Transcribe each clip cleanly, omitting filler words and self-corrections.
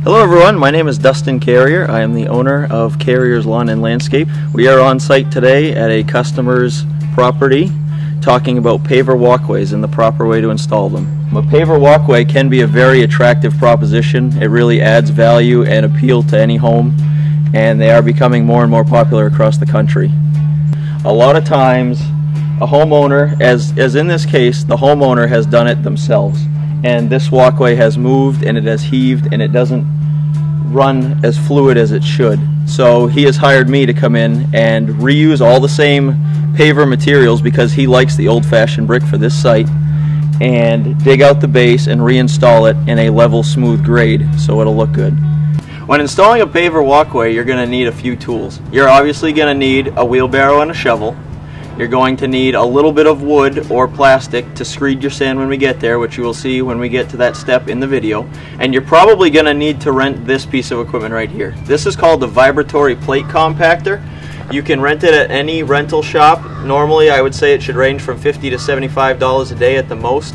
Hello everyone, my name is Dustin Carrier. I am the owner of Carrier's Lawn and Landscape. We are on site today at a customer's property talking about paver walkways and the proper way to install them. A paver walkway can be a very attractive proposition. It really adds value and appeal to any home, and they are becoming more and more popular across the country. A lot of times a homeowner, as in this case, the homeowner has done it themselves, and this walkway has moved and it has heaved and it doesn't run as fluid as it should. So he has hired me to come in and reuse all the same paver materials because he likes the old-fashioned brick for this site, and dig out the base and reinstall it in a level, smooth grade so it'll look good. When installing a paver walkway, you're going to need a few tools. You're obviously going to need a wheelbarrow and a shovel. You're going to need a little bit of wood or plastic to screed your sand when we get there, which you will see when we get to that step in the video. And you're probably going to need to rent this piece of equipment right here. This is called the vibratory plate compactor. You can rent it at any rental shop. Normally I would say it should range from $50 to $75 a day at the most.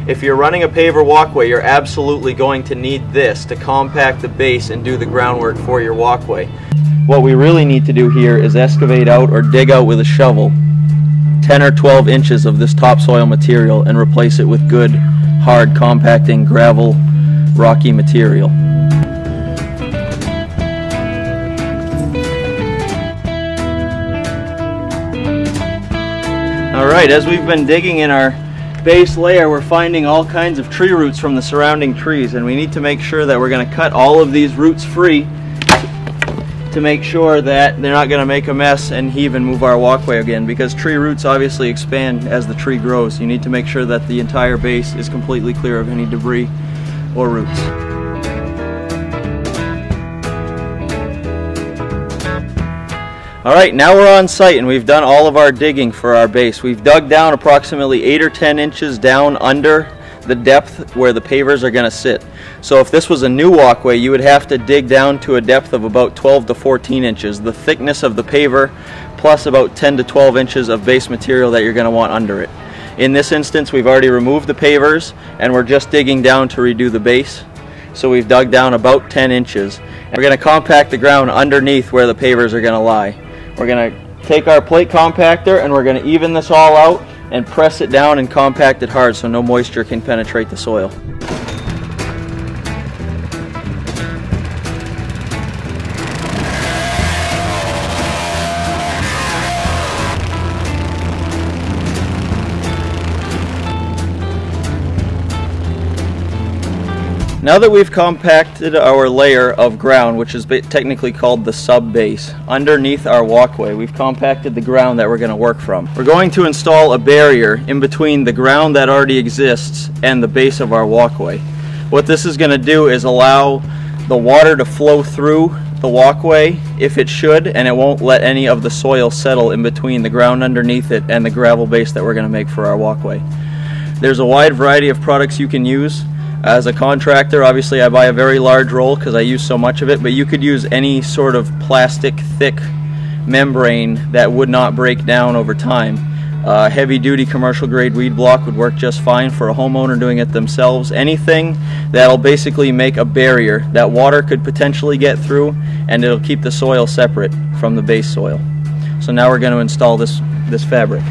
If you're running a paver walkway, you're absolutely going to need this to compact the base and do the groundwork for your walkway. What we really need to do here is excavate out or dig out with a shovel 10 or 12 inches of this topsoil material and replace it with good, hard, compacting, gravel, rocky material. Alright, as we've been digging in our base layer, we're finding all kinds of tree roots from the surrounding trees, and we need to make sure that we're going to cut all of these roots free to make sure that they're not going to make a mess and heave and move our walkway again, because tree roots obviously expand as the tree grows. You need to make sure that the entire base is completely clear of any debris or roots. Alright, now we're on site and we've done all of our digging for our base. We've dug down approximately 8 or 10 inches down under the depth where the pavers are going to sit. So if this was a new walkway, you would have to dig down to a depth of about 12 to 14 inches, the thickness of the paver plus about 10 to 12 inches of base material that you're going to want under it. In this instance, we've already removed the pavers and we're just digging down to redo the base. So we've dug down about 10 inches. And we're going to compact the ground underneath where the pavers are going to lie. We're going to take our plate compactor and we're going to even this all out and press it down and compact it hard so no moisture can penetrate the soil. Now that we've compacted our layer of ground, which is technically called the sub-base, underneath our walkway, we've compacted the ground that we're going to work from. We're going to install a barrier in between the ground that already exists and the base of our walkway. What this is going to do is allow the water to flow through the walkway if it should, and it won't let any of the soil settle in between the ground underneath it and the gravel base that we're going to make for our walkway. There's a wide variety of products you can use. As a contractor, obviously I buy a very large roll because I use so much of it, but you could use any sort of plastic thick membrane that would not break down over time. Heavy-duty commercial grade weed block would work just fine for a homeowner doing it themselves. Anything that'll basically make a barrier that water could potentially get through, and it'll keep the soil separate from the base soil. So now we're going to install this fabric.